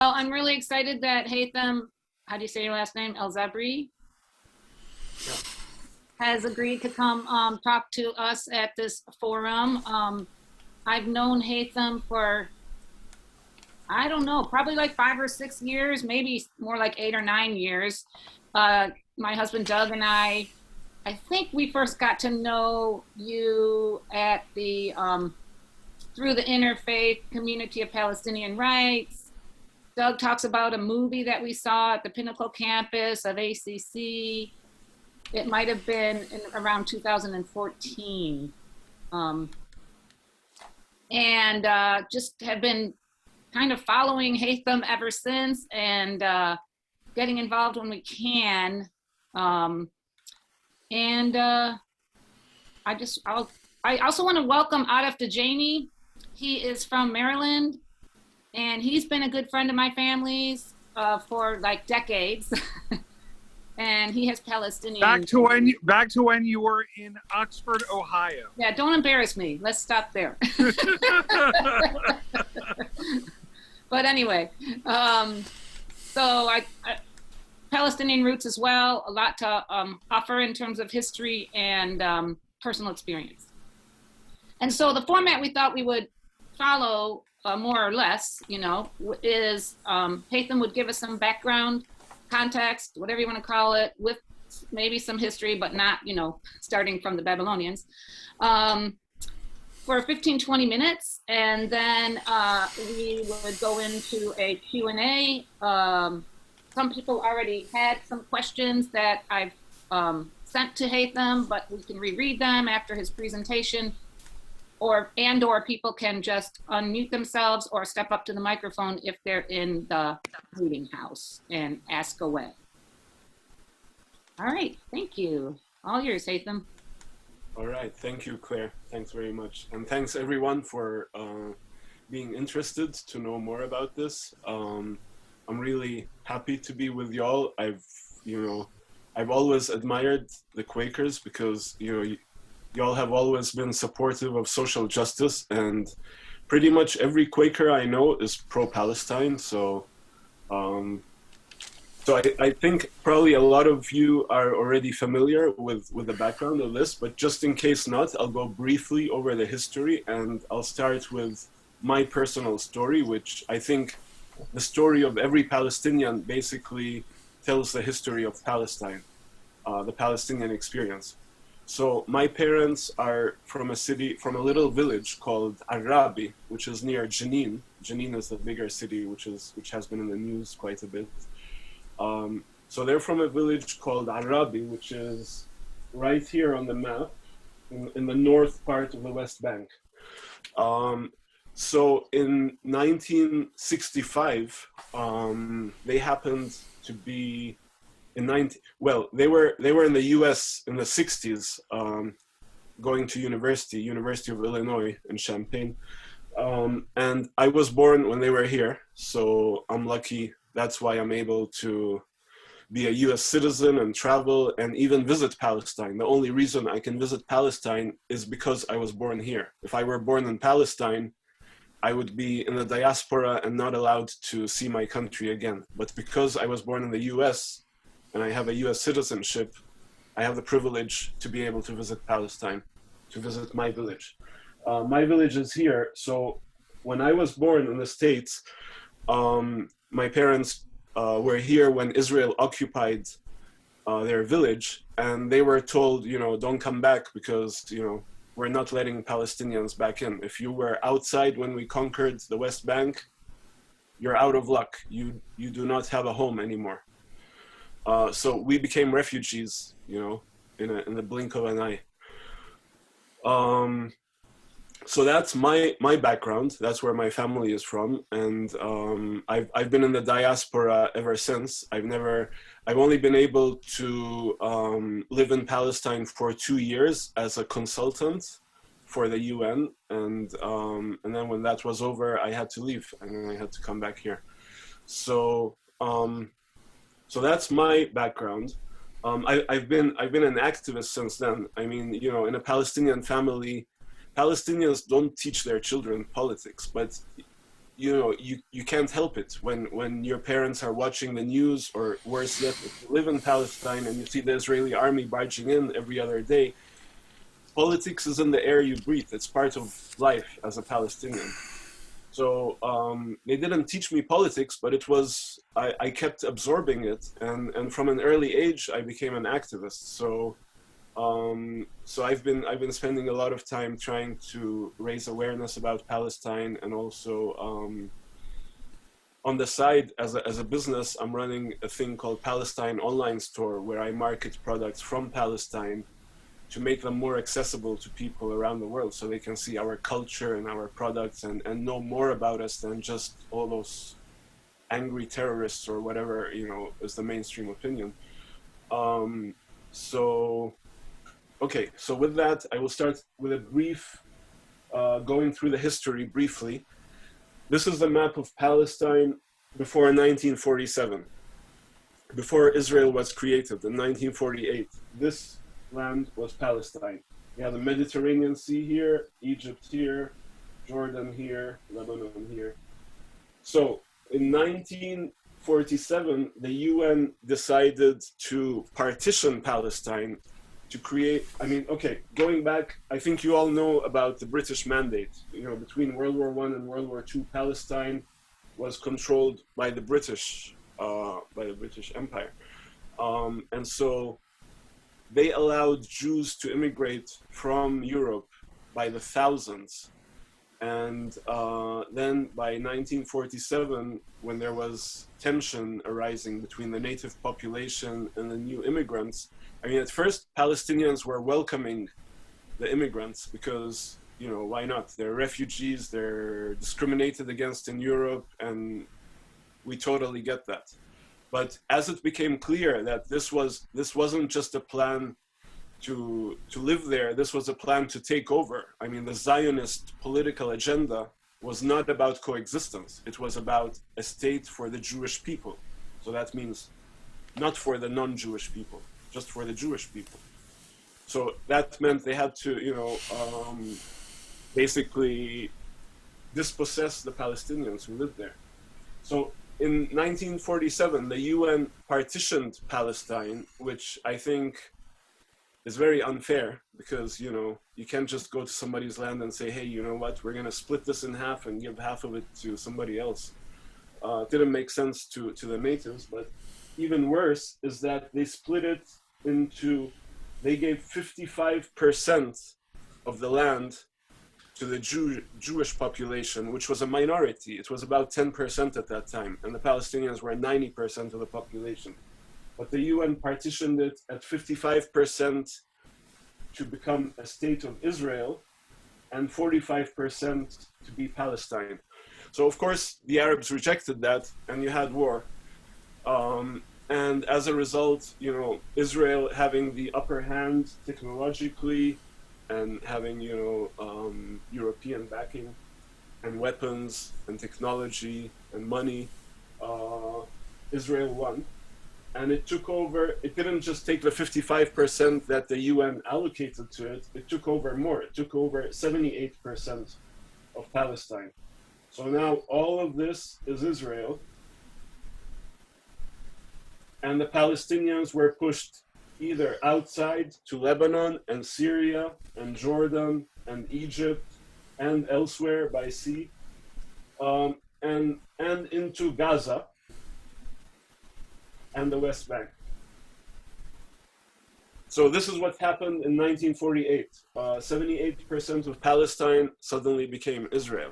Well, I'm really excited that Haithem, how do you say your last name? El-Zabri has agreed to come talk to us at this forum. I've known Haithem for, I don't know, probably like 5 or 6 years, maybe more like 8 or 9 years. My husband Doug and I think we first got to know you at the through the interfaith community of Palestinian rights. Doug talks about a movie that we saw at the Pinnacle campus of ACC. It might have been around 2014. And just have been kind of following Haithem ever since, and getting involved when we can. And I also want to welcome Arif Dejani. He is from Maryland, and he's been a good friend of my family's for like decades. And he has Palestinian. Back to when you were in Oxford, Ohio. Yeah, don't embarrass me. Let's stop there. But anyway, so Palestinian roots as well, a lot to offer in terms of history and personal experience. And so the format we thought we would follow, more or less, is Haithem would give us some background, context, whatever you want to call it, with maybe some history, but not, starting from the Babylonians, for 15-20 minutes. And then we would go into a Q&A. Some people already had some questions that I've sent to Haithem, but we can reread them after his presentation, or people can just unmute themselves or step up to the microphone if they're in the meeting house and ask away. All right, thank you. All yours, Haithem. All right, thank you, Claire. Thanks very much. And thanks everyone for being interested to know more about this. I'm really happy to be with y'all. I've always admired the Quakers because, y'all have always been supportive of social justice, and pretty much every Quaker I know is pro-Palestine. So, I think probably a lot of you are already familiar with the background of this, but just in case not, I'll go briefly over the history, and I'll start with my personal story, which I think the story of every Palestinian basically tells the history of Palestine, the Palestinian experience. So my parents are from a little village called Arabi, which is near Jenin. Jenin is the bigger city, which has been in the news quite a bit. So they're from a village called Arabi, which is right here on the map, in the north part of the West Bank. So in 1965, they happened to be they were in the U.S. in the 60s, going to University of Illinois in Champaign, and I was born when they were here, so I'm lucky. That's why I'm able to be a U.S. citizen and travel and even visit Palestine. The only reason I can visit Palestine is because I was born here. If I were born in Palestine, I would be in the diaspora and not allowed to see my country again. But because I was born in the U.S., and I have a U.S. citizenship, I have the privilege to be able to visit Palestine, to visit my village. My village is here, so when I was born in the States, my parents were here when Israel occupied their village, and they were told, don't come back because, we're not letting Palestinians back in. If you were outside when we conquered the West Bank, you're out of luck. You do not have a home anymore. So we became refugees, in the blink of an eye. So that's my background. That's where my family is from, and I've been in the diaspora ever since. I've only been able to live in Palestine for 2 years as a consultant for the UN, and then when that was over, I had to leave and I had to come back here. So that's my background. I've been an activist since then. I mean, in a Palestinian family, Palestinians don't teach their children politics, but you know, you can't help it when your parents are watching the news, or worse yet, if you live in Palestine and you see the Israeli army barging in every other day. Politics is in the air you breathe. It's part of life as a Palestinian. So they didn't teach me politics, but it was, I kept absorbing it. And from an early age, I became an activist. So I've been spending a lot of time trying to raise awareness about Palestine, and also on the side, as a business, I'm running a thing called Palestine Online Store, where I market products from Palestine to make them more accessible to people around the world, so they can see our culture and our products, and know more about us than just all those angry terrorists or whatever, you know, is the mainstream opinion. Okay, so with that, I will start with a brief, going through the history briefly. This is the map of Palestine before 1947, before Israel was created in 1948. This land was Palestine. You have the Mediterranean Sea here, Egypt here, Jordan here, Lebanon here. So in 1947, the UN decided to partition Palestine, to create, I mean, okay, going back, I think you all know about the British Mandate. You know, between World War I and World War II, Palestine was controlled by the British Empire. And so they allowed Jews to immigrate from Europe by the thousands. And then by 1947, when there was tension arising between the native population and the new immigrants, I mean, at first, Palestinians were welcoming the immigrants because, you know, why not? They're refugees, they're discriminated against in Europe, and we totally get that. But as it became clear that this wasn't just a plan to live there, this was a plan to take over. I mean, the Zionist political agenda was not about coexistence. It was about a state for the Jewish people. So that means not for the non-Jewish people, just for the Jewish people. So that meant they had to, you know, basically dispossess the Palestinians who lived there. So in 1947, the UN partitioned Palestine, which I think is very unfair, because, you know, you can't just go to somebody's land and say, hey, you know what, we're going to split this in half and give half of it to somebody else. It didn't make sense to the natives, but even worse is that they split it into, they gave 55% of the land to the Jewish population, which was a minority. It was about 10% at that time, and the Palestinians were 90% of the population. But the UN partitioned it at 55% to become a state of Israel, and 45% to be Palestine. So of course the Arabs rejected that, and you had war. And as a result, you know, Israel having the upper hand technologically and having, you know, European backing and weapons and technology and money, Israel won. And it took over, it didn't just take the 55% that the UN allocated to it, it took over more. It took over 78% of Palestine. So now all of this is Israel. And the Palestinians were pushed either outside to Lebanon and Syria and Jordan and Egypt and elsewhere by sea, and into Gaza and the West Bank. So this is what happened in 1948. 78% of Palestine suddenly became Israel.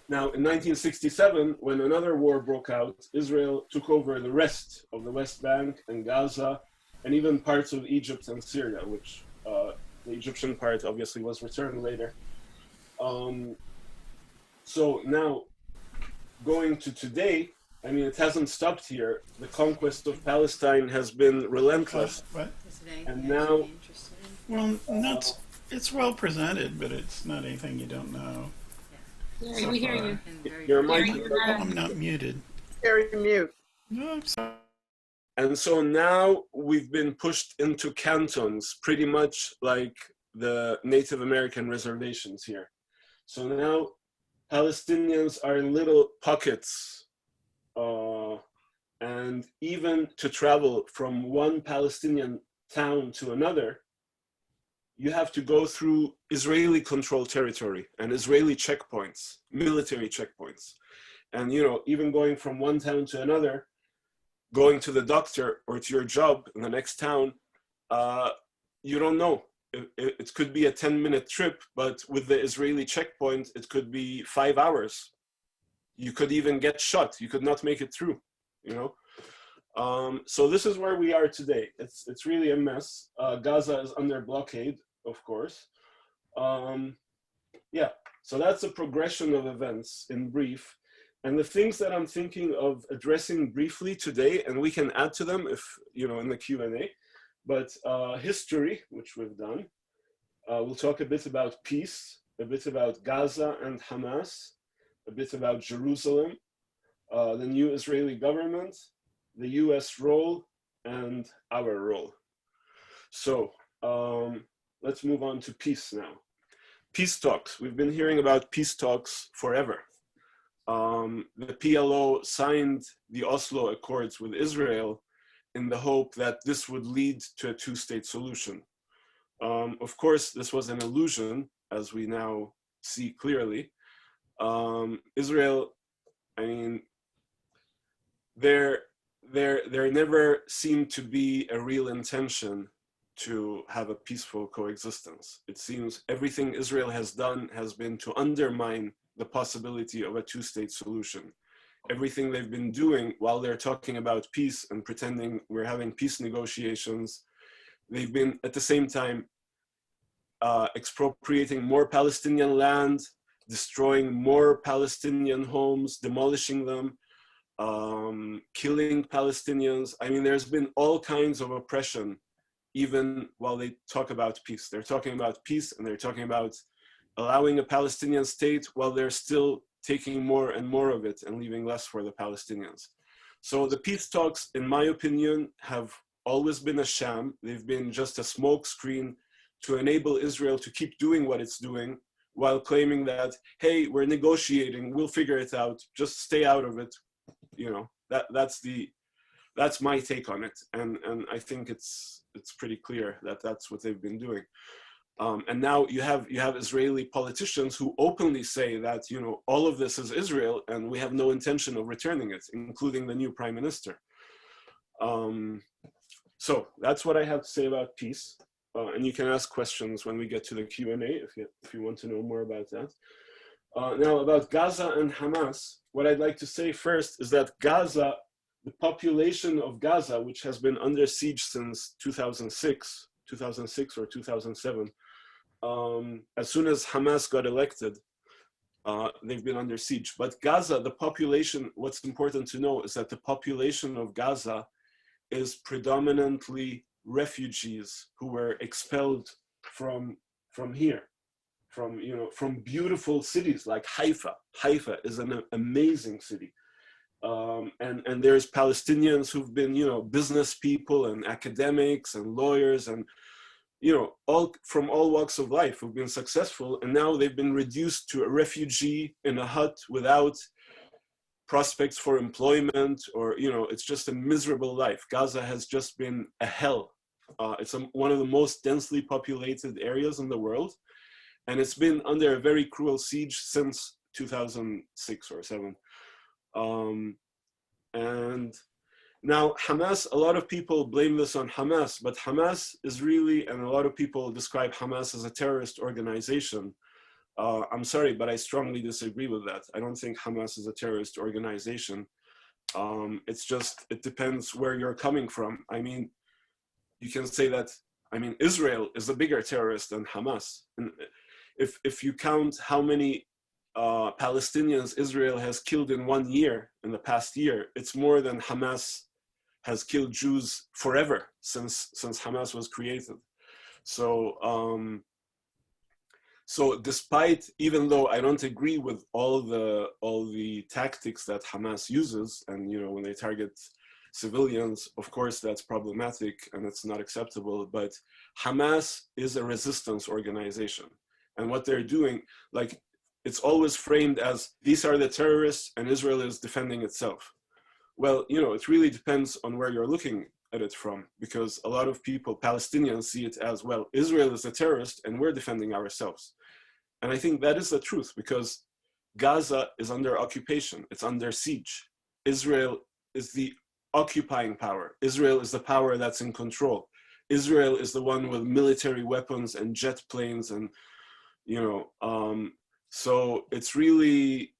Now, in 1967, when another war broke out, Israel took over the rest of the West Bank and Gaza, and even parts of Egypt and Syria, which the Egyptian part obviously was returned later. So now, going to today, I mean, it hasn't stopped here. The conquest of Palestine has been relentless. And now, well, not, it's well presented, but it's not anything you don't know. Gary, we hear you. Your mic. I'm not muted. Gary, mute. No, I'm sorry. And so now we've been pushed into cantons, pretty much like the Native American reservations here. So now Palestinians are in little pockets, and even to travel from one Palestinian town to another, you have to go through Israeli controlled territory and Israeli checkpoints, military checkpoints. And, you know, even going from one town to another, going to the doctor or to your job in the next town, you don't know. It could be a 10-minute trip, but with the Israeli checkpoint, it could be 5 hours. You could even get shot. You could not make it through, you know? So this is where we are today. It's really a mess. Gaza is under blockade, of course. Yeah, so that's a progression of events in brief. And the things that I'm thinking of addressing briefly today, and we can add to them if, you know, in the Q&A, but history, which we've done. We'll talk a bit about peace, a bit about Gaza and Hamas, a bit about Jerusalem, the new Israeli government, the US role, and our role. So let's move on to peace now. Peace talks. We've been hearing about peace talks forever. The PLO signed the Oslo Accords with Israel in the hope that this would lead to a two-state solution. Of course, this was an illusion, as we now see clearly. Israel, I mean, there never seemed to be a real intention to have a peaceful coexistence. It seems everything Israel has done has been to undermine the possibility of a two-state solution. Everything they've been doing while they're talking about peace and pretending we're having peace negotiations, they've been at the same time expropriating more Palestinian land, destroying more Palestinian homes, demolishing them, killing Palestinians. I mean, there's been all kinds of oppression, even while they talk about peace. They're talking about peace and they're talking about allowing a Palestinian state while they're still taking more and more of it and leaving less for the Palestinians. So the peace talks, in my opinion, have always been a sham. They've been just a smokescreen to enable Israel to keep doing what it's doing while claiming that, hey, we're negotiating, we'll figure it out, just stay out of it. You know, that's my take on it. And I think it's pretty clear that that's what they've been doing. And now you have Israeli politicians who openly say that, you know, all of this is Israel and we have no intention of returning it, including the new prime minister. So that's what I have to say about peace. And you can ask questions when we get to the Q&A if you want to know more about that. Now about Gaza and Hamas, what I'd like to say first is that Gaza, the population of Gaza, which has been under siege since 2006 or 2007, as soon as Hamas got elected, they've been under siege. But Gaza, the population, what's important to know is that the population of Gaza is predominantly refugees who were expelled from here, from beautiful cities like Haifa. Haifa is an amazing city. And there's Palestinians who've been, business people and academics and lawyers and, all from all walks of life who've been successful. And now they've been reduced to a refugee in a hut without prospects for employment, or, it's just a miserable life. Gaza has just been a hell. It's one of the most densely populated areas in the world. And it's been under a very cruel siege since 2006 or 7. And now Hamas, a lot of people blame this on Hamas, but Hamas is really, and a lot of people describe Hamas as a terrorist organization. I'm sorry, but I strongly disagree with that. I don't think Hamas is a terrorist organization. It's just, it depends where you're coming from. I mean, you can say that, Israel is a bigger terrorist than Hamas. And if you count how many Palestinians Israel has killed in 1 year, in the past year, it's more than Hamas has killed Jews forever since Hamas was created. So, so despite, even though I don't agree with all the tactics that Hamas uses, and when they target civilians, of course that's problematic and it's not acceptable, but Hamas is a resistance organization. And what they're doing, like it's always framed as these are the terrorists and Israel is defending itself. Well, it really depends on where you're looking at it from, because a lot of people, Palestinians, see it as, well, Israel is a terrorist and we're defending ourselves. And I think that is the truth, because Gaza is under occupation, it's under siege. Israel is the occupying power. Israel is the power that's in control. Israel is the one with military weapons and jet planes and, so it's really,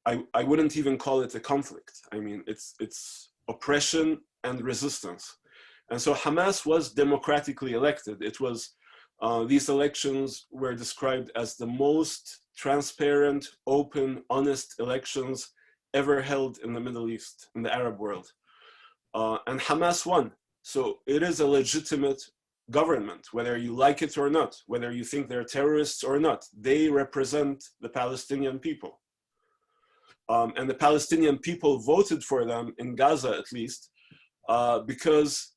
I wouldn't even call it a conflict. I mean, it's oppression and resistance. And so Hamas was democratically elected. It was, these elections were described as the most transparent, open, honest elections ever held in the Middle East, in the Arab world. And Hamas won. So it is a legitimate government, whether you like it or not, whether you think they're terrorists or not. They represent the Palestinian people. And the Palestinian people voted for them, in Gaza at least, because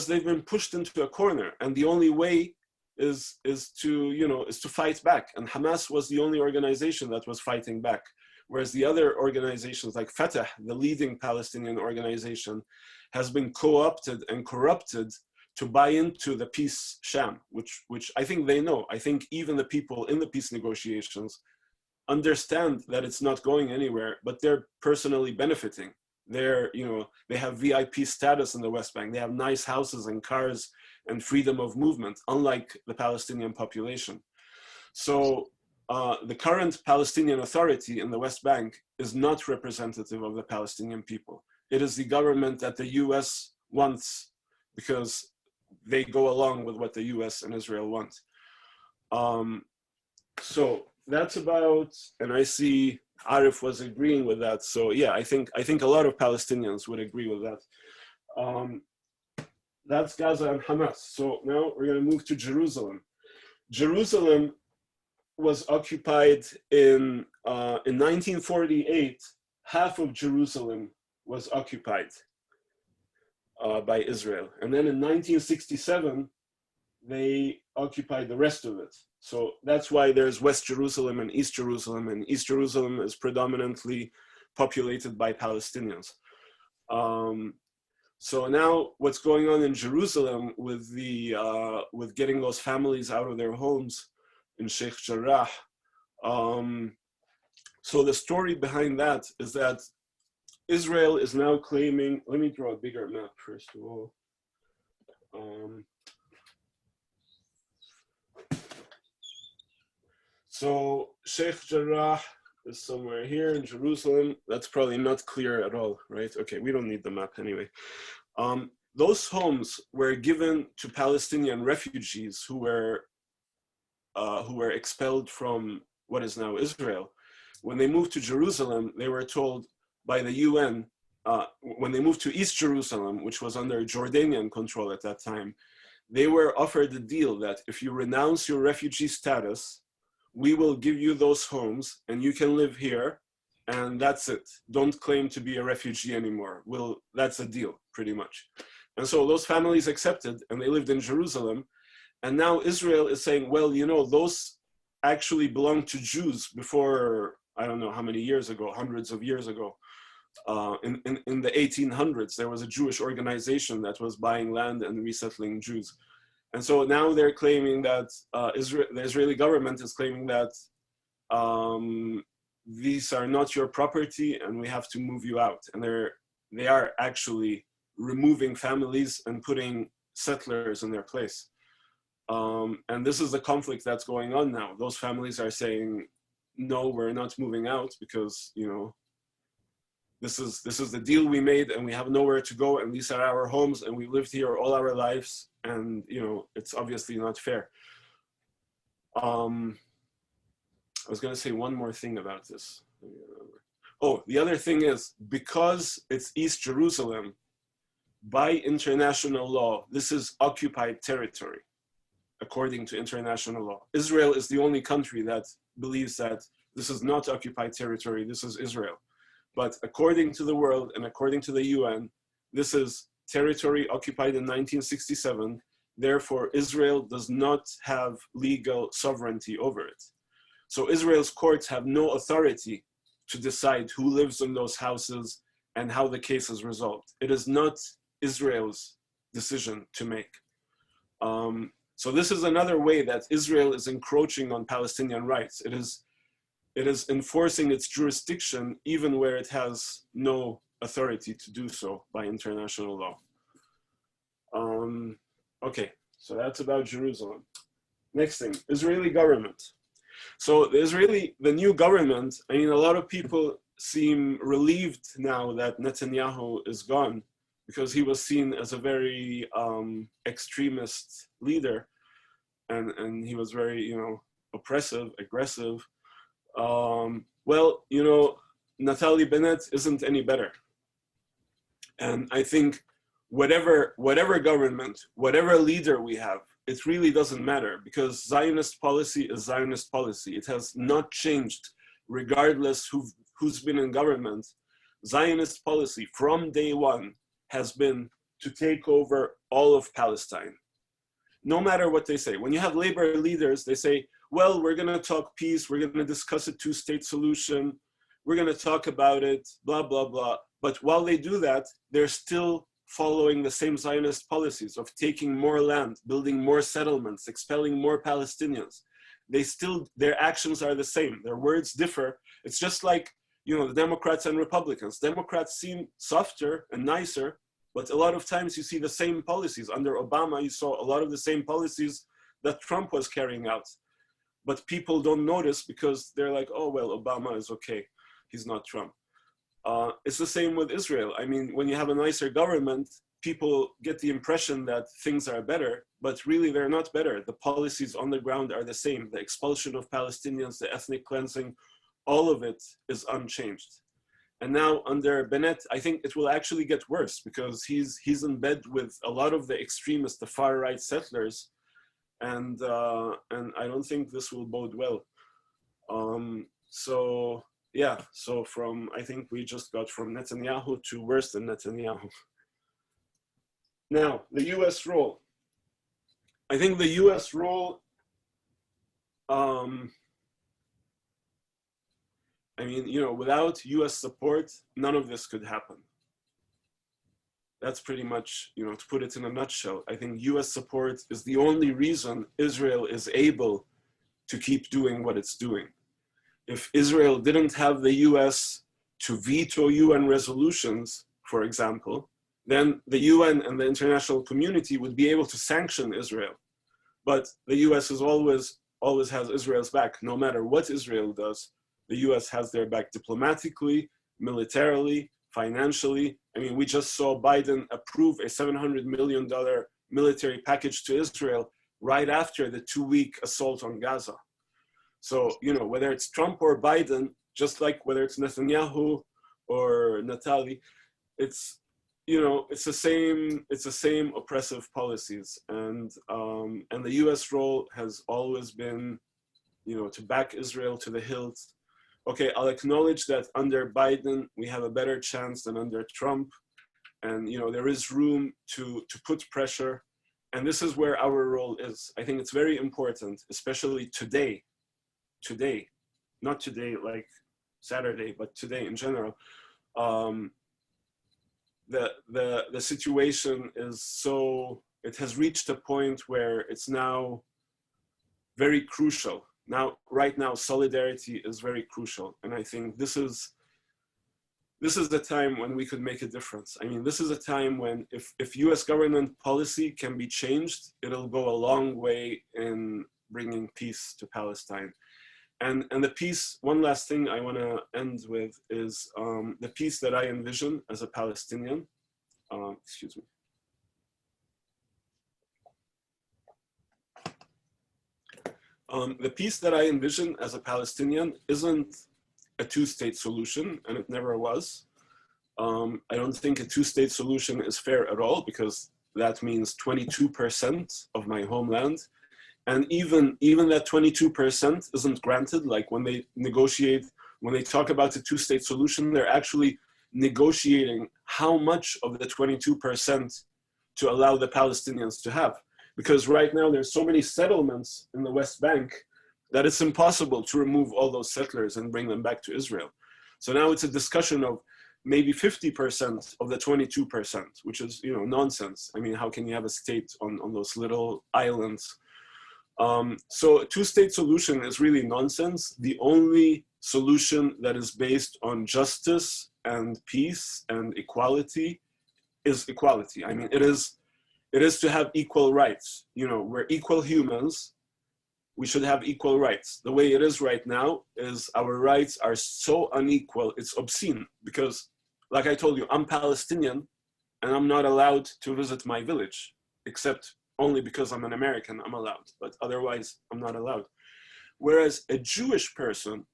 they've been pushed into a corner. And the only way is to fight back. And Hamas was the only organization that was fighting back. Whereas the other organizations like Fatah, the leading Palestinian organization, has been co-opted and corrupted to buy into the peace sham, which I think they know. I think even the people in the peace negotiations understand that it's not going anywhere, but they're personally benefiting. They have VIP status in the West Bank. They have nice houses and cars and freedom of movement, unlike the Palestinian population. So the current Palestinian Authority in the West Bank is not representative of the Palestinian people. It is the government that the US wants because they go along with what the US and Israel want. So that's about, and I see Arif was agreeing with that. So yeah, I think a lot of Palestinians would agree with that. That's Gaza and Hamas. So now we're going to move to Jerusalem. Jerusalem was occupied in 1948. Half of Jerusalem was occupied by Israel, and then in 1967 they occupied the rest of it. So that's why there's West Jerusalem and East Jerusalem, and East Jerusalem is predominantly populated by Palestinians. So now what's going on in Jerusalem with with getting those families out of their homes in Sheikh Jarrah. So the story behind that is that Israel is now claiming, let me draw a bigger map first of all. So Sheikh Jarrah is somewhere here in Jerusalem. That's probably not clear at all, right? Okay, we don't need the map anyway. Those homes were given to Palestinian refugees who were expelled from what is now Israel. When they moved to Jerusalem, they were told by the UN, when they moved to East Jerusalem, which was under Jordanian control at that time, they were offered a deal that if you renounce your refugee status, we will give you those homes and you can live here and that's it. Don't claim to be a refugee anymore. That's a deal, pretty much. And so those families accepted and they lived in Jerusalem. And now Israel is saying, well, those actually belonged to Jews before, I don't know how many years ago, hundreds of years ago. In the 1800s, there was a Jewish organization that was buying land and resettling Jews. And so now they're claiming that the Israeli government is claiming that these are not your property and we have to move you out. And they are actually removing families and putting settlers in their place. And this is the conflict that's going on now. Those families are saying, no, we're not moving out because, this is the deal we made and we have nowhere to go and these are our homes and we lived here all our lives and, it's obviously not fair. I was going to say one more thing about this. Oh, the other thing is, because it's East Jerusalem, by international law, this is occupied territory, according to international law. Israel is the only country that believes that this is not occupied territory, this is Israel. But according to the world and according to the UN, this is territory occupied in 1967. Therefore, Israel does not have legal sovereignty over it. So Israel's courts have no authority to decide who lives in those houses and how the case is resolved. It is not Israel's decision to make. So this is another way that Israel is encroaching on Palestinian rights. It is enforcing its jurisdiction even where it has no authority to do so by international law. Okay, so that's about Jerusalem. Next thing, Israeli government. So the new government, I mean, a lot of people seem relieved now that Netanyahu is gone, because he was seen as a very extremist leader, and he was very, you know, oppressive, aggressive. Well, you know, Naftali Bennett isn't any better. And I think whatever government, whatever leader we have, it really doesn't matter, because Zionist policy is Zionist policy. It has not changed regardless who's been in government. Zionist policy from day one has been to take over all of Palestine, no matter what they say. When you have labor leaders, they say, well, we're gonna talk peace, we're gonna discuss a two-state solution, we're gonna talk about it, blah, blah, blah. But while they do that, they're still following the same Zionist policies of taking more land, building more settlements, expelling more Palestinians. Their actions are the same, their words differ. It's just like, you know, the Democrats and Republicans. Democrats seem softer and nicer, but a lot of times you see the same policies. Under Obama, you saw a lot of the same policies that Trump was carrying out. But people don't notice because they're like, oh, well, Obama is okay. He's not Trump. It's the same with Israel. I mean, when you have a nicer government, people get the impression that things are better, but really they're not better. The policies on the ground are the same. The expulsion of Palestinians, the ethnic cleansing, all of it is unchanged. And now under Bennett, I think it will actually get worse, because he's in bed with a lot of the extremists, the far right settlers, and I don't think this will bode well. So yeah, so I think we just got from Netanyahu to worse than Netanyahu. Now, the US role. I think the US role, I mean, you know, without US support, none of this could happen. That's pretty much, you know, to put it in a nutshell. I think US support is the only reason Israel is able to keep doing what it's doing. If Israel didn't have the US to veto UN resolutions, for example, then the UN and the international community would be able to sanction Israel. But the US is always has Israel's back. No matter what Israel does, the US has their back diplomatically, militarily, financially. I mean, we just saw Biden approve a $700 million military package to Israel right after the 2-week assault on Gaza. So, you know, whether it's Trump or Biden, just like whether it's Netanyahu or Naftali, it's, you know, it's the same oppressive policies. And the US role has always been, you know, to back Israel to the hilt. Okay, I'll acknowledge that under Biden, we have a better chance than under Trump. And, you know, there is room to put pressure. And this is where our role is. I think it's very important, especially today, not today like Saturday, but today in general. The situation is so, it has reached a point where it's now very crucial. Right now, solidarity is very crucial. And I think this is the time when we could make a difference. I mean, this is a time when if US government policy can be changed, it'll go a long way in bringing peace to Palestine. And the peace, one last thing I want to end with is the peace that I envision as a Palestinian. Excuse me. The peace that I envision as a Palestinian isn't a two-state solution, and it never was. I don't think a two-state solution is fair at all, because that means 22% of my homeland. And even that 22% isn't granted. Like when they negotiate, when they talk about the two-state solution, they're actually negotiating how much of the 22% to allow the Palestinians to have. Because right now there's so many settlements in the West Bank that it's impossible to remove all those settlers and bring them back to Israel. So now it's a discussion of maybe 50% of the 22%, which is, you know, nonsense. I mean, how can you have a state on those little islands? So a two-state solution is really nonsense. The only solution that is based on justice and peace and equality is equality. I mean, it is to have equal rights. You know, we're equal humans. We should have equal rights. The way it is right now is our rights are so unequal, it's obscene. Because, like I told you, I'm Palestinian and I'm not allowed to visit my village, except only because I'm an American, I'm allowed, but otherwise I'm not allowed. Whereas a Jewish person,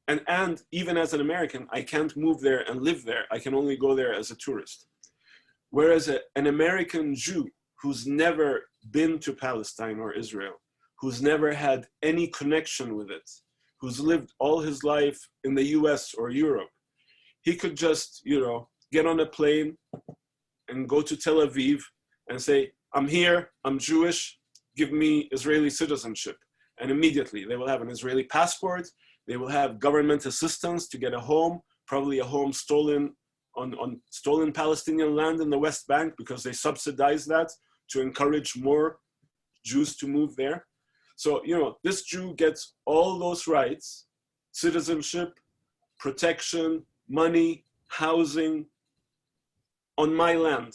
and even as an American, I can't move there and live there. I can only go there as a tourist. Whereas an American Jew who's never been to Palestine or Israel, who's never had any connection with it, who's lived all his life in the US or Europe, he could just, you know, get on a plane and go to Tel Aviv and say, I'm here, I'm Jewish, give me Israeli citizenship. And immediately they will have an Israeli passport, they will have government assistance to get a home, probably a home stolen on stolen Palestinian land in the West Bank, because they subsidize that to encourage more Jews to move there. So, you know, this Jew gets all those rights, citizenship, protection, money, housing on my land,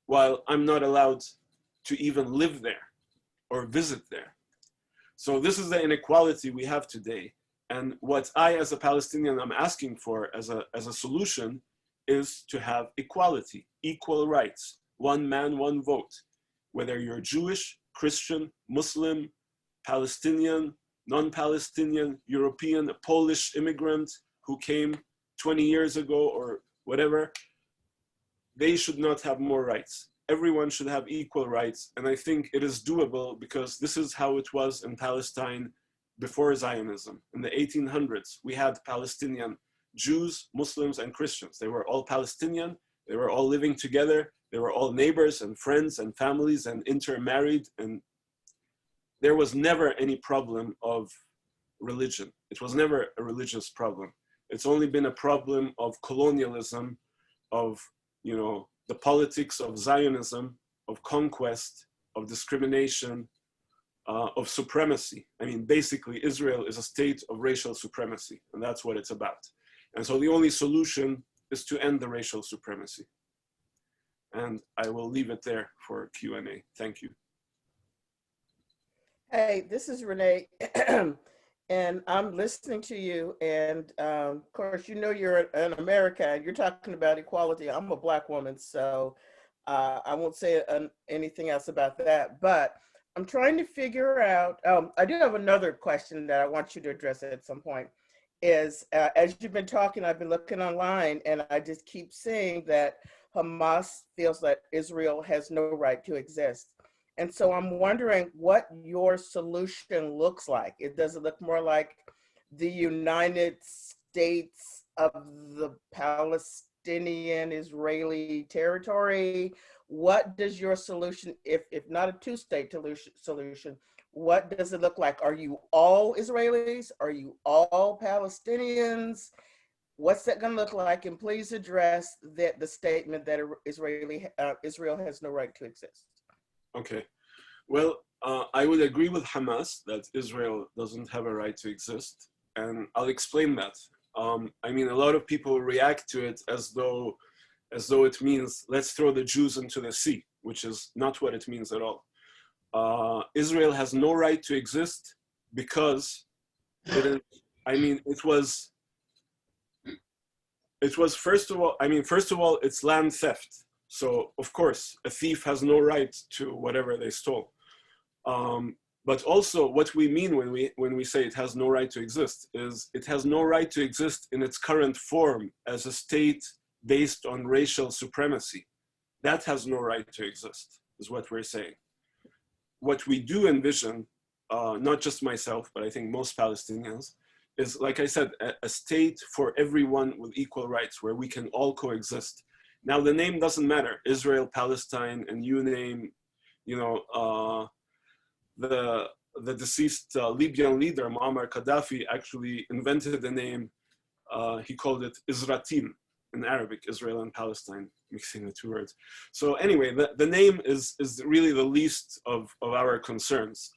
while I'm not allowed to even live there or visit there. So this is the inequality we have today. And what I, as a Palestinian, I'm asking for as a solution is to have equality, equal rights, one man, one vote. Whether you're Jewish, Christian, Muslim, Palestinian, non-Palestinian, European, a Polish immigrant who came 20 years ago or whatever, they should not have more rights. Everyone should have equal rights. And I think it is doable because this is how it was in Palestine before Zionism. In the 1800s, we had Palestinian Jews, Muslims, and Christians. They were all Palestinian. They were all living together. They were all neighbors and friends and families and intermarried. And there was never any problem of religion. It was never a religious problem. It's only been a problem of colonialism, of, you know, the politics of Zionism, of conquest, of discrimination, of supremacy. I mean, basically, Israel is a state of racial supremacy, and that's what it's about. And so the only solution is to end the racial supremacy. And I will leave it there for Q&A. Thank you. Hey, this is Renee, and I'm listening to you. And of course, you know, you're in America and you're talking about equality. I'm a Black woman, so I won't say anything else about that. But I'm trying to figure out, I do have another question that I want you to address at some point. Is as you've been talking, I've been looking online and I just keep seeing that Hamas feels that Israel has no right to exist. And so I'm wondering what your solution looks like. Does it look more like the United States of the Palestinian Israeli territory? What does your solution, if not a two-state solution, what does it look like? Are you all Israelis? Are you all Palestinians? What's that going to look like? And please address the statement that Israel has no right to exist. Okay. Well, I would agree with Hamas that Israel doesn't have a right to exist. And I'll explain that. I mean, a lot of people react to it as though it means let's throw the Jews into the sea, which is not what it means at all. Israel has no right to exist because it is, I mean, it was first of all, it's land theft. So of course, a thief has no right to whatever they stole. But also what we mean when we say it has no right to exist is it has no right to exist in its current form as a state based on racial supremacy. That has no right to exist, is what we're saying. What we do envision, not just myself, but I think most Palestinians, is, like I said, a state for everyone with equal rights where we can all coexist. Now, the name doesn't matter, Israel, Palestine, and you name, you know, the deceased Libyan leader, Muammar Gaddafi, actually invented the name. He called it Isratin in Arabic, Israel and Palestine, mixing the two words. So anyway, the name is really the least of our concerns.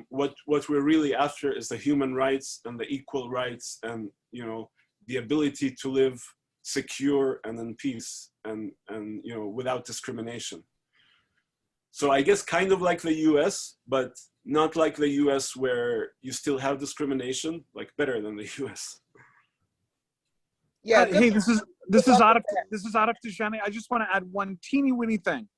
What we're really after is the human rights and the equal rights, and the ability to live secure and in peace, and without discrimination. So I guess kind of like the US, but not like the US where you still have discrimination, like better than the US. Yeah. Hey, this is Arif Tijani. I just want to add one teeny weeny thing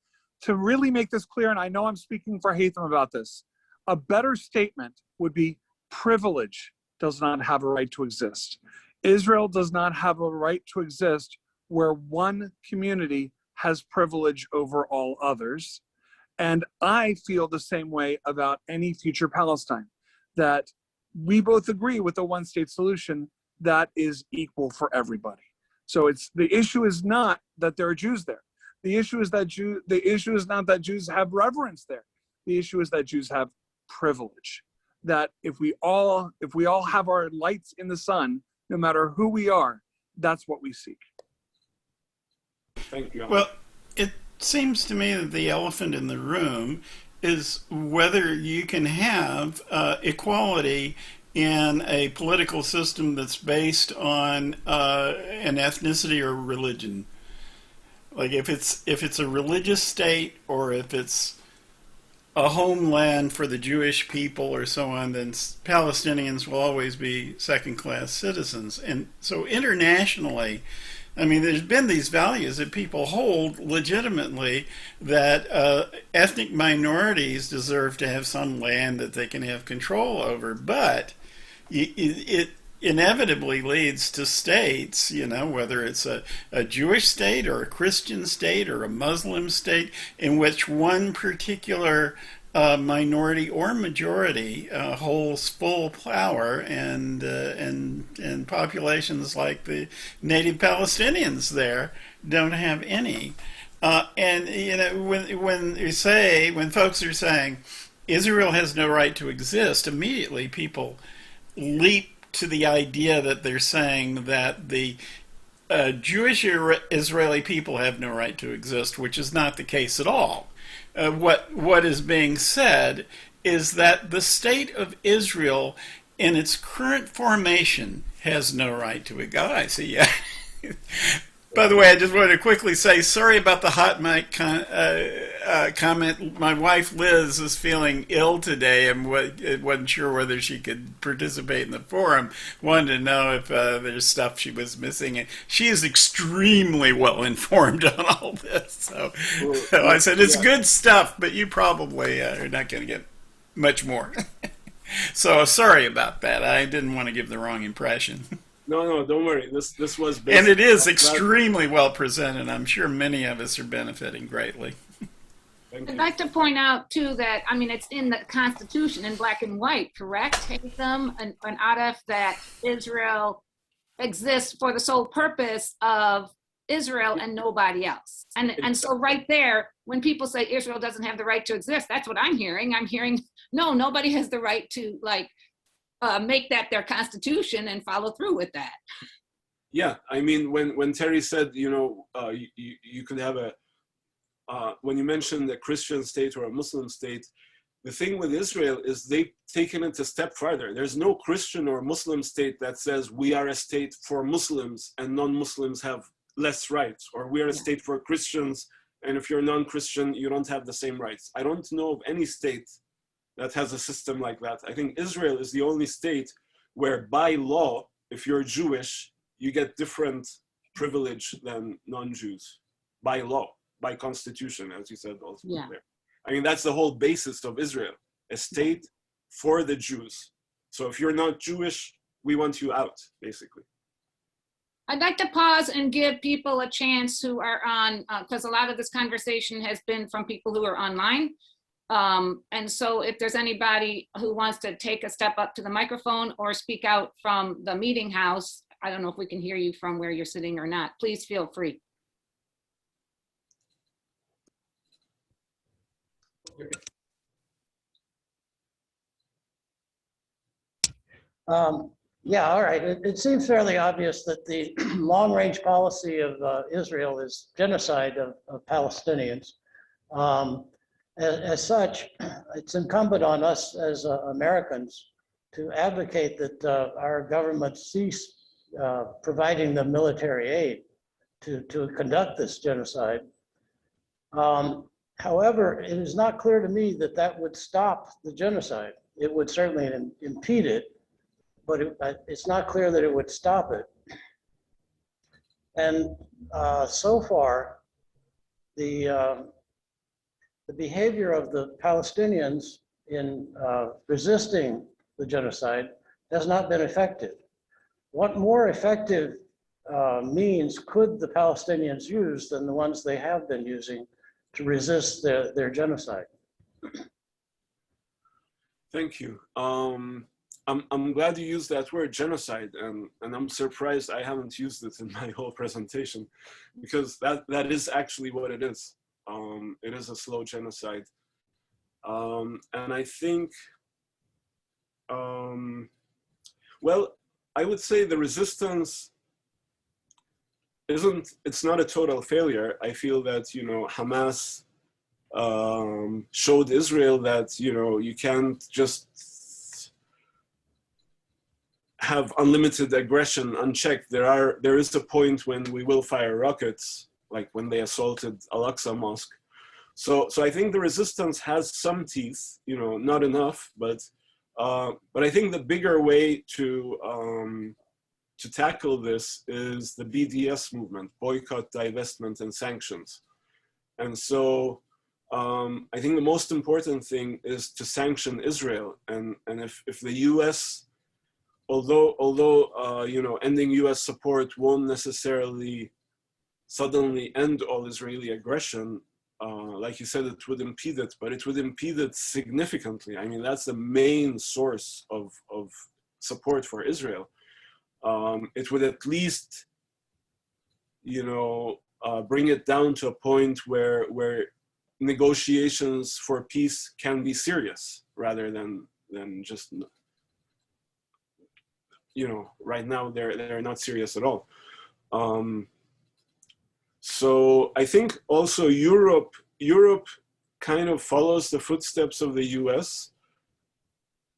to really make this clear, and I know I'm speaking for Haithem about this. A better statement would be privilege does not have a right to exist. Israel does not have a right to exist where one community has privilege over all others. And I feel the same way about any future Palestine, that we both agree with a one-state solution that is equal for everybody. So the issue is not that there are Jews there. The issue is not that Jews have reverence there. The issue is that Jews have privilege. That if we all have our lights in the sun, no matter who we are, that's what we seek. Thank you. Well, it seems to me that the elephant in the room is whether you can have equality in a political system that's based on an ethnicity or religion. Like if it's a religious state, or if it's a homeland for the Jewish people or so on, then Palestinians will always be second-class citizens. And so internationally, I mean, there's been these values that people hold legitimately, that ethnic minorities deserve to have some land that they can have control over. But it inevitably leads to states, whether it's a Jewish state or a Christian state or a Muslim state, in which one particular minority or majority holds full power, and populations like the native Palestinians there don't have any. And when folks are saying Israel has no right to exist, immediately people leap to the idea that they're saying that the Jewish Israeli people have no right to exist, which is not the case at all. What is being said is that the state of Israel, in its current formation, has no right to exist. I see. Yeah. By the way, I just wanted to quickly say sorry about the hot mic comment. My wife Liz is feeling ill today and wasn't sure whether she could participate in the forum. Wanted to know if there's stuff she was missing. And she is extremely well informed on all this. So I said, it's good stuff, but you probably are not going to get much more. So sorry about that. I didn't want to give the wrong impression. No, don't worry. This was basically, and it is extremely well presented. I'm sure many of us are benefiting greatly. I'd like to point out too that it's in the Constitution in black and white, correct, Haithem and Arif, that Israel exists for the sole purpose of Israel and nobody else. And so right there, when people say Israel doesn't have the right to exist, that's what I'm hearing. I'm hearing no, nobody has the right to make that their constitution and follow through with that. Yeah, when Terry said, you could have when you mentioned a Christian state or a Muslim state, the thing with Israel is they've taken it a step farther. There's no Christian or Muslim state that says we are a state for Muslims and non-Muslims have less rights, or we are a state for Christians, and if you're non-Christian, you don't have the same rights. I don't know of any state that has a system like that. I think Israel is the only state where by law, if you're Jewish, you get different privilege than non-Jews by law, by constitution, as you said also there. That's the whole basis of Israel, a state for the Jews. So if you're not Jewish, we want you out, basically. I'd like to pause and give people a chance who are on, because a lot of this conversation has been from people who are online. And so if there's anybody who wants to take a step up to the microphone or speak out from the meeting house, I don't know if we can hear you from where you're sitting or not, please feel free. Yeah, all right. It seems fairly obvious that the long-range policy of Israel is genocide of Palestinians. As such, it's incumbent on us as Americans to advocate that our government cease providing them military aid to conduct this genocide. However, it is not clear to me that that would stop the genocide. It would certainly impede it, but it's not clear that it would stop it. And so far, the behavior of the Palestinians in resisting the genocide has not been effective. What more effective means could the Palestinians use than the ones they have been using to resist their genocide? Thank you. I'm glad you used that word, genocide, and I'm surprised I haven't used it in my whole presentation, because that is actually what it is. It is a slow genocide. And I think, well, I would say the resistance it's not a total failure. I feel that, you know, Hamas showed Israel that, you know, you can't just have unlimited aggression unchecked. There is a point when we will fire rockets, like when they assaulted Al-Aqsa Mosque. So I think the resistance has some teeth, you know, not enough, but I think the bigger way to tackle this is the BDS movement, boycott, divestment, and sanctions. And so I think the most important thing is to sanction Israel. And if the US, although you know, ending US support won't necessarily suddenly end all Israeli aggression, like you said, it would impede it, but it would impede it significantly. I mean, that's the main source of support for Israel. It would at least, you know, bring it down to a point where negotiations for peace can be serious rather than just, you know, right now they're not serious at all. So I think also Europe kind of follows the footsteps of the US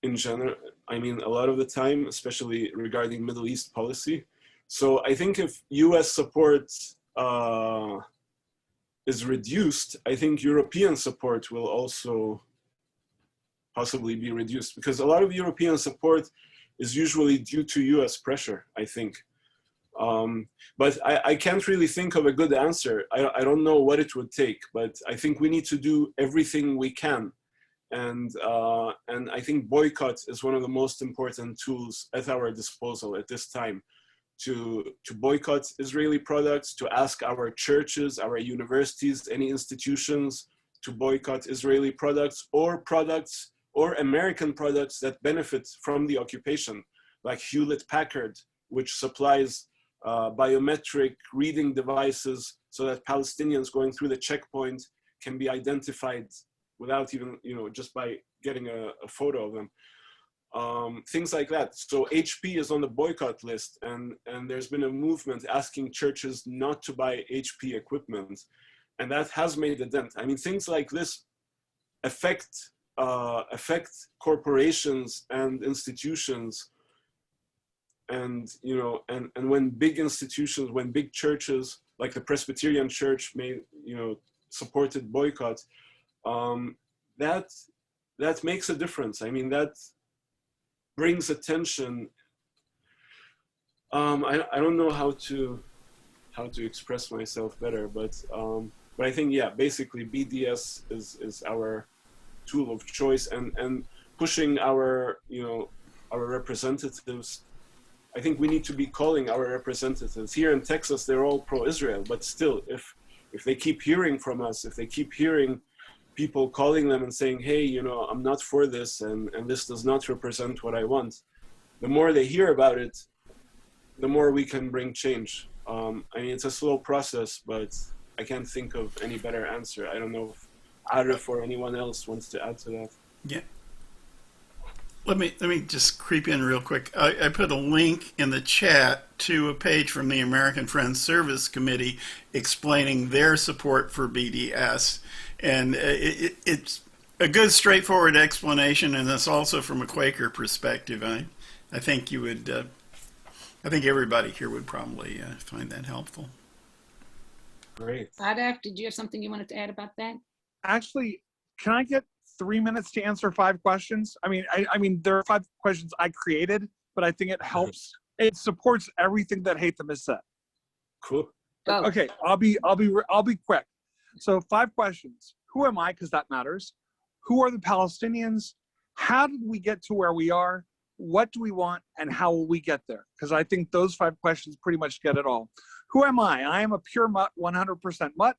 in general. I mean, a lot of the time, especially regarding Middle East policy. So I think if US support is reduced, I think European support will also possibly be reduced, because a lot of European support is usually due to US pressure, I think. But I can't really think of a good answer. I don't know what it would take, but I think we need to do everything we can. And I think boycott is one of the most important tools at our disposal at this time, to boycott Israeli products, to ask our churches, our universities, any institutions to boycott Israeli products or American products that benefit from the occupation, like Hewlett-Packard, which supplies biometric reading devices so that Palestinians going through the checkpoint can be identified without even, you know, just by getting a photo of them. Things like that. So HP is on the boycott list, and there's been a movement asking churches not to buy HP equipment, and that has made a dent. I mean, things like this affect corporations and institutions, and you know, and when big institutions, when big churches like the Presbyterian Church supported boycott, that makes a difference. I mean, that brings attention. I don't know how to express myself better, but I think, yeah, basically BDS is our tool of choice, and pushing our representatives. I think we need to be calling our representatives. Here in Texas, they're all pro-Israel, but still, if they keep hearing from us, if they keep hearing people calling them and saying, hey, you know, I'm not for this, and this does not represent what I want, the more they hear about it, the more we can bring change. I mean, it's a slow process, but I can't think of any better answer. I don't know if Arif or anyone else wants to add to that. Yeah. Let me just creep in real quick. I put a link in the chat to a page from the American Friends Service Committee explaining their support for BDS, and it's a good, straightforward explanation, and it's also from a Quaker perspective. I think you would. I think everybody here would probably find that helpful. Great. Adaf, did you have something you wanted to add about that? Actually, can I get 3 minutes to answer 5 questions? I mean, there are 5 questions I created, but I think it helps. It supports everything that Haithem has said. Cool. Go. Okay, I'll be quick. So 5 questions. Who am I? Because that matters. Who are the Palestinians? How did we get to where we are? What do we want? And how will we get there? Because I think those 5 questions pretty much get it all. Who am I? I am a pure mutt, 100% mutt.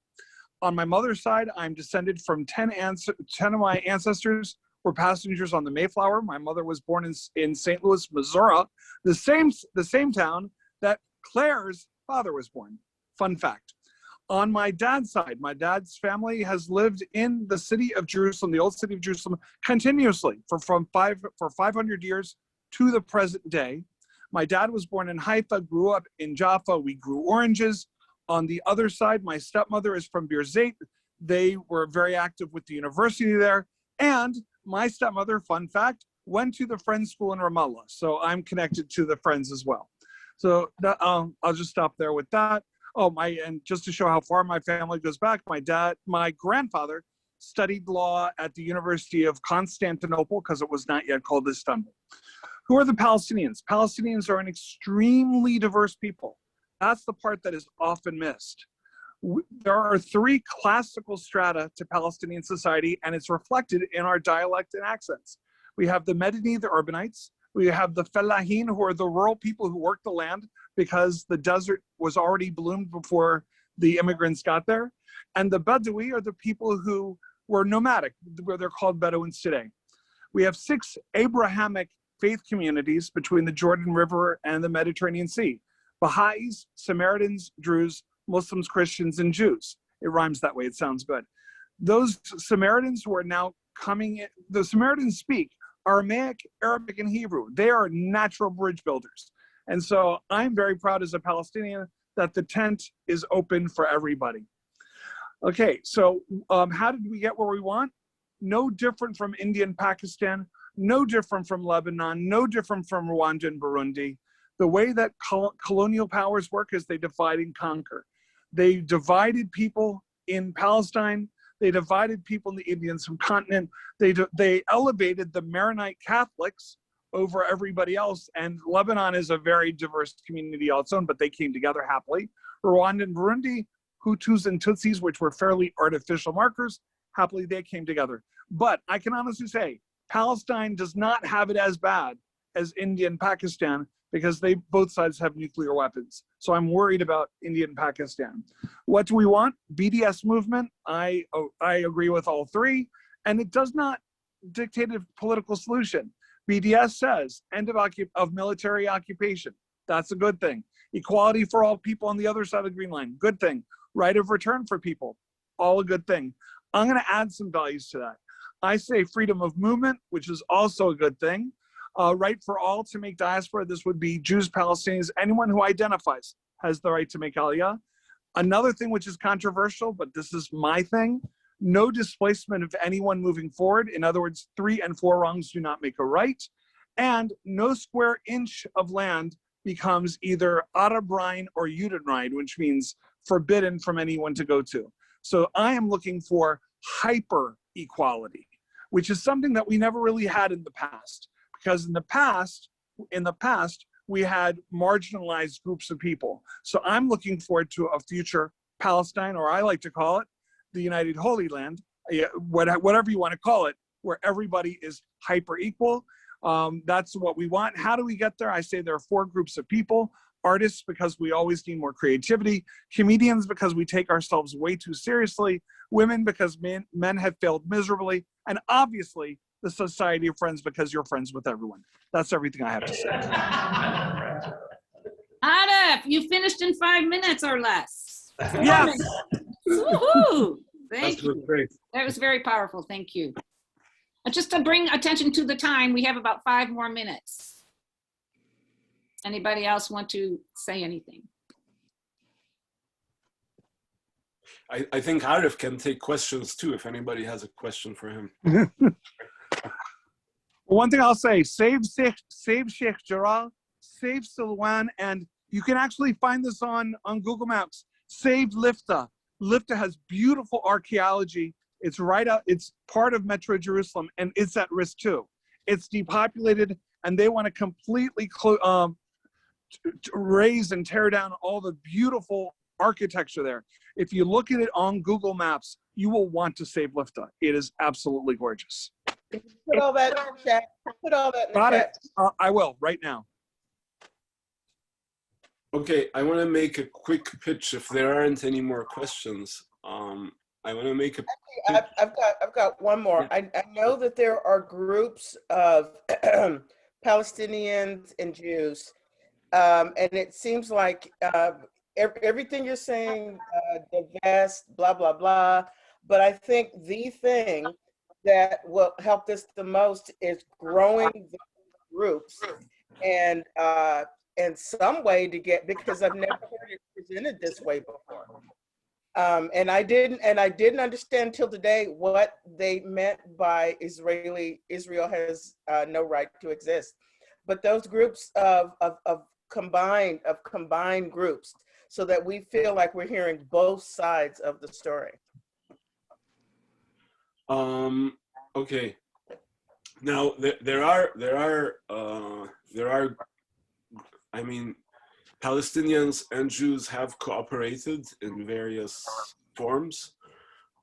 On my mother's side, I'm descended from 10 of my ancestors were passengers on the Mayflower. My mother was born in St. Louis, Missouri, the same town that Claire's father was born. Fun fact. On my dad's side, my dad's family has lived in the city of Jerusalem, the old city of Jerusalem, continuously for 500 years to the present day. My dad was born in Haithem, grew up in Jaffa. We grew oranges. On the other side, my stepmother is from Bir Zayt. They were very active with the university there. And my stepmother, fun fact, went to the Friends School in Ramallah. So I'm connected to the Friends as well. So that, I'll just stop there with that. Oh, and just to show how far my family goes back, my grandfather studied law at the University of Constantinople because it was not yet called Istanbul. Who are the Palestinians? Palestinians are an extremely diverse people. That's the part that is often missed. There are 3 classical strata to Palestinian society, and it's reflected in our dialect and accents. We have the Medini, the urbanites. We have the Fellahin, who are the rural people who work the land because the desert was already bloomed before the immigrants got there. And the Badawi are the people who were nomadic, where they're called Bedouins today. We have 6 Abrahamic faith communities between the Jordan River and the Mediterranean Sea. Baha'is, Samaritans, Druze, Muslims, Christians, and Jews. It rhymes that way, it sounds good. Those Samaritans who are now coming in, the Samaritans speak Aramaic, Arabic, and Hebrew. They are natural bridge builders. And so I'm very proud as a Palestinian that the tent is open for everybody. Okay, so how did we get where we want? No different from India and Pakistan, no different from Lebanon, no different from Rwanda and Burundi. The way that colonial powers work is they divide and conquer. They divided people in Palestine. They divided people in the Indian subcontinent. They elevated the Maronite Catholics over everybody else. And Lebanon is a very diverse community on its own, but they came together happily. Rwanda and Burundi, Hutus and Tutsis, which were fairly artificial markers, happily they came together. But I can honestly say, Palestine does not have it as bad as India and Pakistan because both sides have nuclear weapons. So I'm worried about India and Pakistan. What do we want? BDS movement. I agree with all 3. And it does not dictate a political solution. BDS says end of military occupation. That's a good thing. Equality for all people on the other side of the green line. Good thing. Right of return for people. All a good thing. I'm going to add some values to that. I say freedom of movement, which is also a good thing. Right for all to make diaspora. This would be Jews, Palestinians, anyone who identifies has the right to make aliyah. Another thing which is controversial, but this is my thing, no displacement of anyone moving forward. In other words, 3 and 4 wrongs do not make a right. And no square inch of land becomes either Arabrine or Judenrein, which means forbidden from anyone to go to. So I am looking for hyper equality, which is something that we never really had in the past. Because in the past, we had marginalized groups of people. So I'm looking forward to a future Palestine, or I like to call it the United Holy Land, whatever you want to call it, where everybody is hyper equal. That's what we want. How do we get there? I say there are 4 groups of people. Artists, because we always need more creativity. Comedians, because we take ourselves way too seriously. Women, because men have failed miserably. And obviously, the Society of Friends, because you're friends with everyone. That's everything I have to say. Adaf, you finished in 5 minutes or less. Yes. Woohoo! Thank you. Great. That was very powerful. Thank you. Just to bring attention to the time, we have about 5 more minutes. Anybody else want to say anything? I think Arif can take questions too if anybody has a question for him. One thing I'll say, save Sheikh Jarrah, save Silwan, and you can actually find this on Google Maps. Save Lifta. Lifta has beautiful archaeology. It's right out, it's part of Metro Jerusalem, and it's at risk too. It's depopulated, and they want to completely raise and tear down all the beautiful architecture there. If you look at it on Google Maps, you will want to save Lifta. It is absolutely gorgeous. Put all that in the chat. Put all that in the Got chat. it. I will right now. Okay, I want to make a quick pitch if there aren't any more questions. I want to make a I've got one more. I know that there are groups of Palestinians and Jews, and it seems like everything you're saying, divest, blah, blah, blah. But I think the thing that will help this the most is growing the groups and some way to get, because I've never heard it presented this way before. And I didn't understand till today what they meant by Israel has no right to exist. But those groups of combined groups, so that we feel like we're hearing both sides of the story. Okay. Now there are I mean, Palestinians and Jews have cooperated in various forms.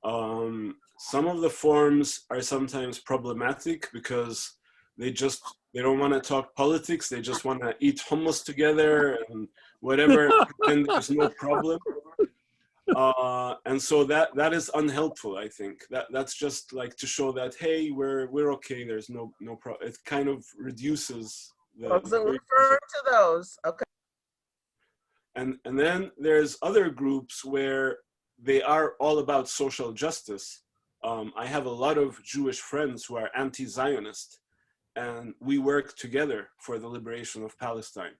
Some of the forms are sometimes problematic because they don't want to talk politics. They just want to eat hummus together and whatever, and there's no problem. And so that is unhelpful. I think that's just like to show that, hey, we're okay. There's no problem. It kind of reduces the. So refer to those, okay. And then there's other groups where they are all about social justice. I have a lot of Jewish friends who are anti-Zionist, and we work together for the liberation of Palestine.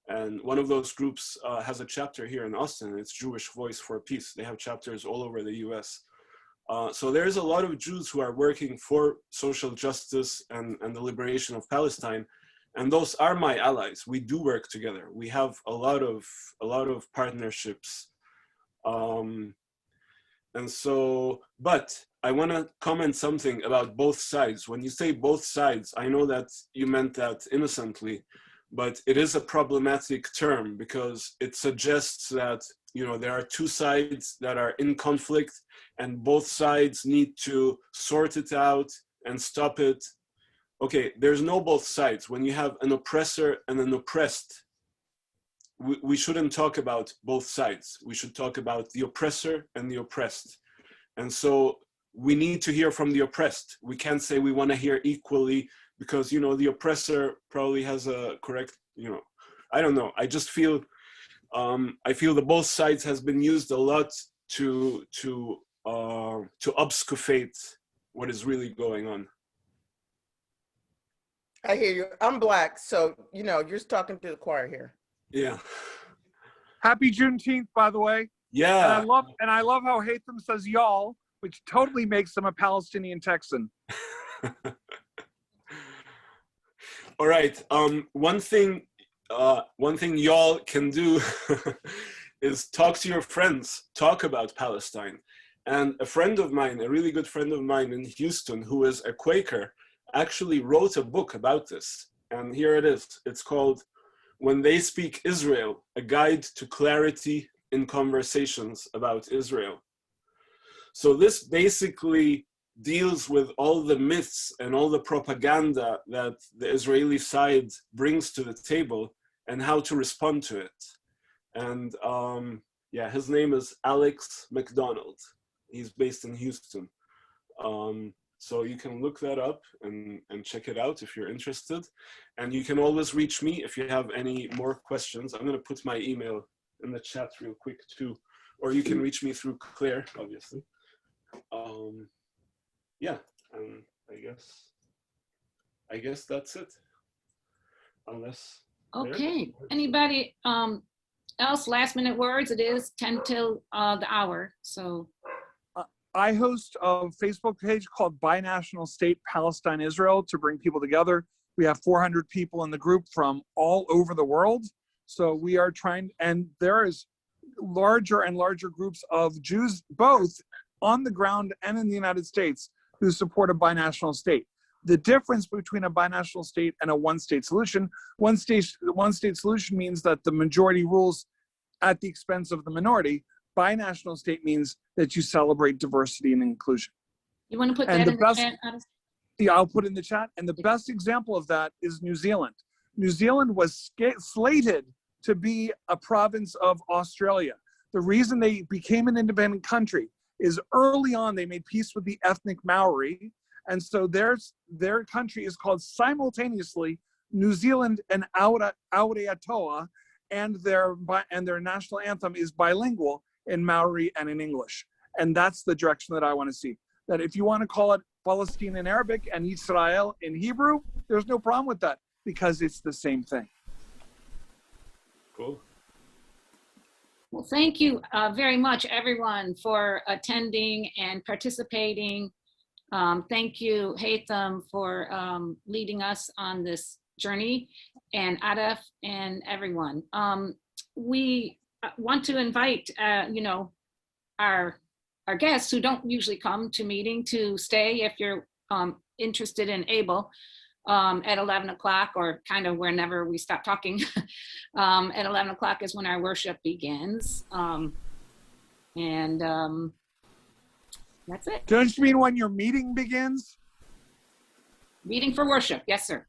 And one of those groups has a chapter here in Austin. It's Jewish Voice for Peace. They have chapters all over the US. So there's a lot of Jews who are working for social justice and the liberation of Palestine. And those are my allies. We do work together. We have a lot of partnerships. And so, but I want to comment something about both sides. When you say both sides, I know that you meant that innocently, but it is a problematic term because it suggests that, there are two sides that are in conflict and both sides need to sort it out and stop it. Okay, there's no both sides. When you have an oppressor and an oppressed, we shouldn't talk about both sides. We should talk about the oppressor and the oppressed. And so we need to hear from the oppressed. We can't say we want to hear equally because, the oppressor probably has a correct, I don't know. I just feel, I feel that both sides has been used a lot to obfuscate what is really going on. I hear you. I'm Black, so, you're just talking to the choir here. Yeah. Happy Juneteenth, by the way. Yeah. And I love how Haithem says y'all, which totally makes him a Palestinian Texan. All right. One thing y'all can do is talk to your friends, talk about Palestine. And a friend of mine, a really good friend of mine in Houston, who is a Quaker, actually wrote a book about this. And here it is. It's called When They Speak Israel, A Guide to Clarity in Conversations About Israel. So this basically deals with all the myths and all the propaganda that the Israeli side brings to the table and how to respond to it. And his name is Alex McDonald. He's based in Houston. So you can look that up and check it out if you're interested. And you can always reach me if you have any more questions. I'm going to put my email in the chat real quick too. Or you can reach me through Claire, obviously. I guess that's it. Unless. Okay. Anybody else? Last minute words. It is 10 till the hour. So. I host a Facebook page called Binational State Palestine Israel to bring people together. We have 400 people in the group from all over the world. So we are trying, and there is larger and larger groups of Jews, both on the ground and in the United States, who support a binational state. The difference between a binational state and a one-state solution, one-state solution means that the majority rules at the expense of the minority. Binational state means that you celebrate diversity and inclusion. You want to put that in the chat? Yeah, I'll put in the chat. And the best example of that is New Zealand. New Zealand was slated to be a province of Australia. The reason they became an independent country is early on they made peace with the ethnic Maori. And so their country is called simultaneously New Zealand and Aotearoa, and their national anthem is bilingual in Maori and in English. And that's the direction that I want to see. That if you want to call it Palestine in Arabic and Israel in Hebrew, there's no problem with that because it's the same thing. Cool. Well, thank you very much, everyone, for attending and participating. Thank you, Haithem, for leading us on this journey, and Adaf and everyone. We want to invite, our guests who don't usually come to meeting to stay if you're interested and able at 11 o'clock or kind of whenever we stop talking. At 11 o'clock is when our worship begins. That's it. Don't you mean when your meeting begins? Meeting for worship, yes, sir.